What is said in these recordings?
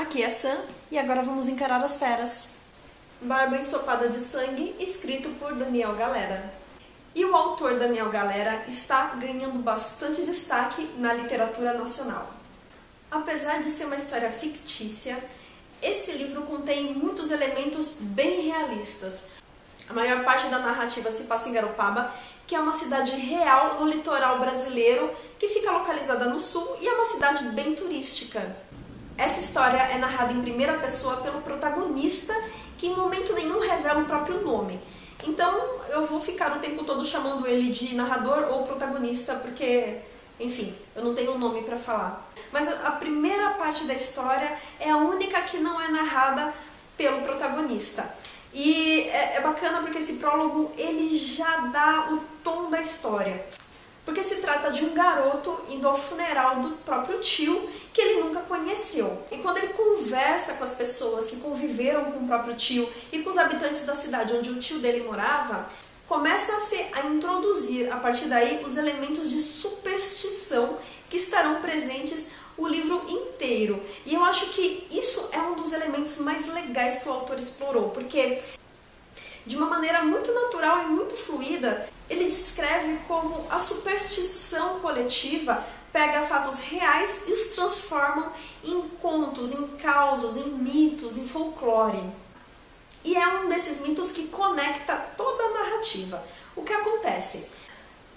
Aqui é Sam e agora vamos encarar as feras. Barba Ensopada de Sangue, escrito por Daniel Galera. E o autor Daniel Galera está ganhando bastante destaque na literatura nacional. Apesar de ser uma história fictícia, esse livro contém muitos elementos bem realistas. A maior parte da narrativa se passa em Garopaba, que é uma cidade real no litoral brasileiro, que fica localizada no sul e é uma cidade bem turística. Essa história é narrada em primeira pessoa pelo protagonista, que em momento nenhum revela o próprio nome. Então eu vou ficar o tempo todo chamando ele de narrador ou protagonista, porque, enfim, eu não tenho nome para falar. Mas a primeira parte da história é a única que não é narrada pelo protagonista. E é bacana porque esse prólogo ele já dá o tom da história. Porque se trata de um garoto indo ao funeral do próprio tio que ele nunca conheceu. E quando ele conversa com as pessoas que conviveram com o próprio tio e com os habitantes da cidade onde o tio dele morava, começa-se a introduzir, a partir daí, os elementos de superstição que estarão presentes o livro inteiro. E eu acho que isso é um dos elementos mais legais que o autor explorou, porque de uma maneira muito natural e muito fluida, ele descreve como a superstição coletiva pega fatos reais e os transforma em contos, em causos, em mitos, em folclore. E é um desses mitos que conecta toda a narrativa. O que acontece?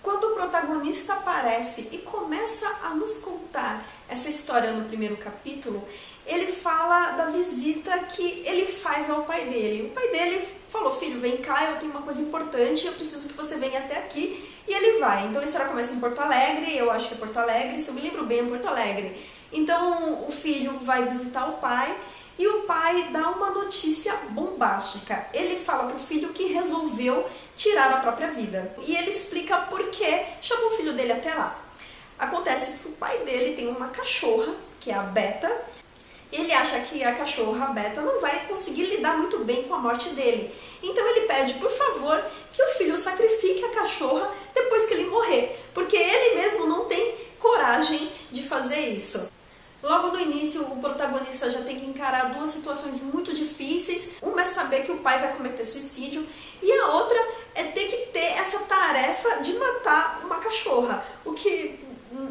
Quando o protagonista aparece e começa a nos contar essa história no primeiro capítulo, ele fala da visita que ele faz ao pai dele. O pai dele falou: filho, vem cá, eu tenho uma coisa importante, eu preciso que você venha até aqui. E ele vai. Então a história começa em Porto Alegre, eu acho que é Porto Alegre, se eu me lembro bem, é Porto Alegre. Então o filho vai visitar o pai e o pai dá uma notícia bombástica. Ele fala para o filho que resolveu tirar a própria vida. E ele explica por que chamou o filho dele até lá. Acontece que o pai dele tem uma cachorra, que é a Beta. Ele acha que a cachorra, a Beta, não vai conseguir lidar muito bem com a morte dele. Então ele pede, por favor, que o filho sacrifique a cachorra depois que ele morrer, porque ele mesmo não tem coragem de fazer isso. Logo no início, o protagonista já tem que encarar duas situações muito difíceis. Uma é saber que o pai vai cometer suicídio e a outra é ter que ter essa tarefa de matar uma cachorra. O que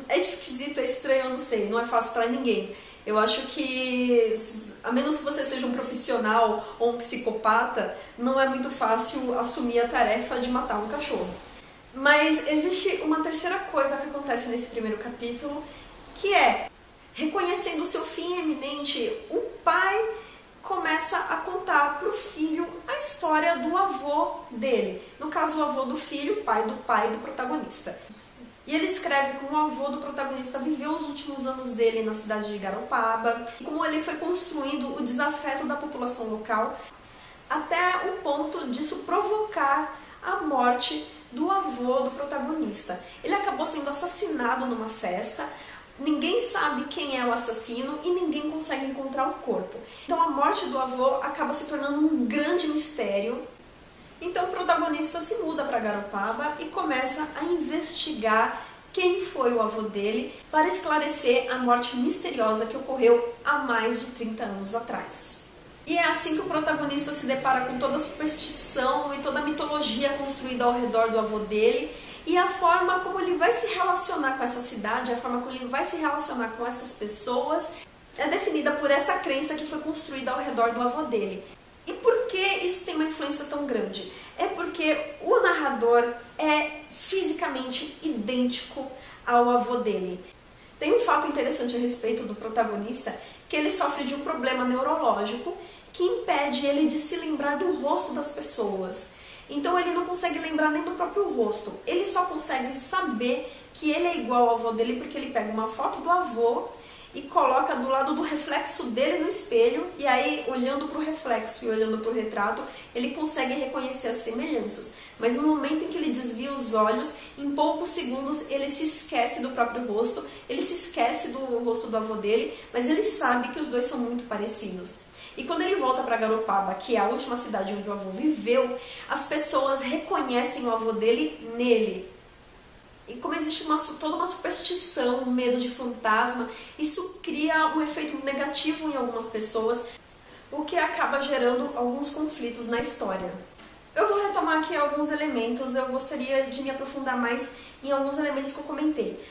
é esquisito, é estranho, eu não sei, não é fácil para ninguém. Eu acho que, a menos que você seja um profissional ou um psicopata, não é muito fácil assumir a tarefa de matar um cachorro. Mas existe uma terceira coisa que acontece nesse primeiro capítulo, que é, reconhecendo o seu fim eminente, o pai começa a contar para o filho a história do avô dele. No caso, o avô do filho, pai do protagonista. E ele descreve como o avô do protagonista viveu os últimos anos dele na cidade de Garopaba, e como ele foi construindo o desafeto da população local, até o ponto disso provocar a morte do avô do protagonista. Ele acabou sendo assassinado numa festa, ninguém sabe quem é o assassino e ninguém consegue encontrar o corpo. Então a morte do avô acaba se tornando um grande mistério. Então o protagonista se muda para Garopaba e começa a investigar quem foi o avô dele para esclarecer a morte misteriosa que ocorreu há mais de 30 anos atrás. E é assim que o protagonista se depara com toda a superstição e toda a mitologia construída ao redor do avô dele e a forma como ele vai se relacionar com essa cidade, a forma como ele vai se relacionar com essas pessoas é definida por essa crença que foi construída ao redor do avô dele. E por que isso tem uma influência tão grande? É porque o narrador é fisicamente idêntico ao avô dele. Tem um fato interessante a respeito do protagonista, que ele sofre de um problema neurológico que impede ele de se lembrar do rosto das pessoas. Então ele não consegue lembrar nem do próprio rosto. Ele só consegue saber que ele é igual ao avô dele porque ele pega uma foto do avô e coloca do lado do reflexo dele no espelho, e aí, olhando para o reflexo e olhando para o retrato, ele consegue reconhecer as semelhanças. Mas no momento em que ele desvia os olhos, em poucos segundos ele se esquece do próprio rosto, ele se esquece do rosto do avô dele, mas ele sabe que os dois são muito parecidos. E quando ele volta para Garopaba, que é a última cidade onde o avô viveu, as pessoas reconhecem o avô dele nele. E como existe toda uma superstição, um medo de fantasma, isso cria cria um efeito negativo em algumas pessoas, o que acaba gerando alguns conflitos na história. Eu vou retomar aqui alguns elementos, eu gostaria de me aprofundar mais em alguns elementos que eu comentei.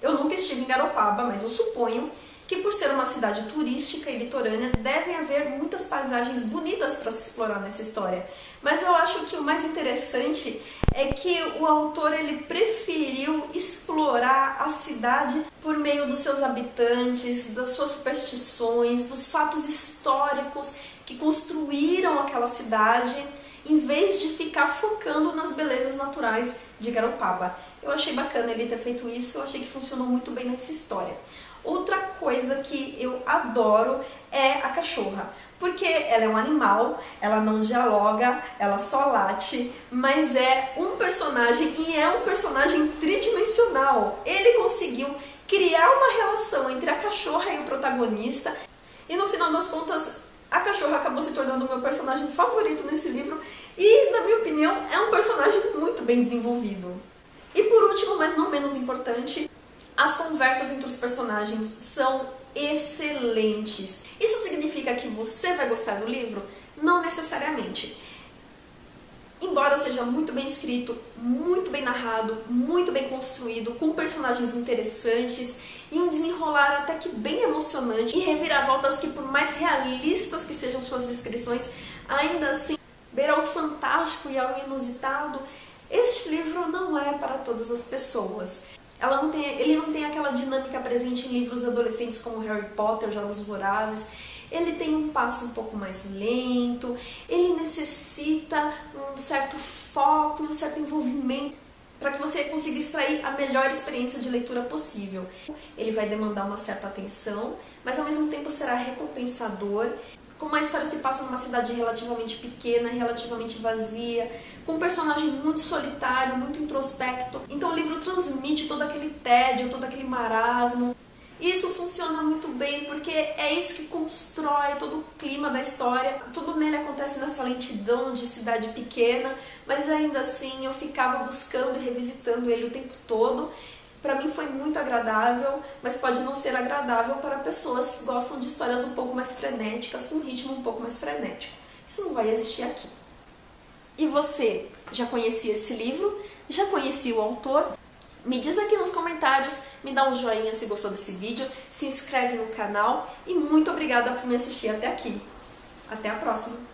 Eu nunca estive em Garopaba, mas eu suponho que por ser uma cidade turística e litorânea, devem haver muitas paisagens bonitas para se explorar nessa história. Mas eu acho que o mais interessante é que o autor ele preferiu explorar a cidade por meio dos seus habitantes, das suas superstições, dos fatos históricos que construíram aquela cidade, em vez de ficar focando nas belezas naturais de Garopaba. Eu achei bacana ele ter feito isso, eu achei que funcionou muito bem nessa história. Outra coisa que eu adoro é a cachorra, porque ela é um animal, ela não dialoga, ela só late, mas é um personagem e é um personagem tridimensional. Ele conseguiu criar uma relação entre a cachorra e o protagonista e no final das contas a cachorra acabou se tornando o meu personagem favorito nesse livro e, na minha opinião, é um personagem muito bem desenvolvido. E por último, mas não menos importante, as conversas entre os personagens são excelentes. Isso significa que você vai gostar do livro? Não necessariamente. Embora seja muito bem escrito, muito bem narrado, muito bem construído, com personagens interessantes e um desenrolar até que bem emocionante e reviravoltas que, por mais realistas que sejam suas descrições, ainda assim beira ao fantástico e ao inusitado, este livro não é para todas as pessoas. Ele não tem aquela dinâmica presente em livros adolescentes como Harry Potter, Jogos Vorazes. Ele tem um passo um pouco mais lento, ele necessita um certo foco, um certo envolvimento para que você consiga extrair a melhor experiência de leitura possível. Ele vai demandar uma certa atenção, mas ao mesmo tempo será recompensador. Como a história se passa numa cidade relativamente pequena, relativamente vazia, com um personagem muito solitário, muito introspecto. Então o livro transmite todo aquele tédio, todo aquele marasmo. E isso funciona muito bem porque é isso que constrói todo o clima da história. Tudo nele acontece nessa lentidão de cidade pequena, mas ainda assim eu ficava buscando e revisitando ele o tempo todo. Para mim foi muito agradável, mas pode não ser agradável para pessoas que gostam de histórias um pouco mais frenéticas, com um ritmo um pouco mais frenético. Isso não vai existir aqui. E você, já conhecia esse livro? Já conhecia o autor? Me diz aqui nos comentários, me dá um joinha se gostou desse vídeo, se inscreve no canal e muito obrigada por me assistir até aqui. Até a próxima!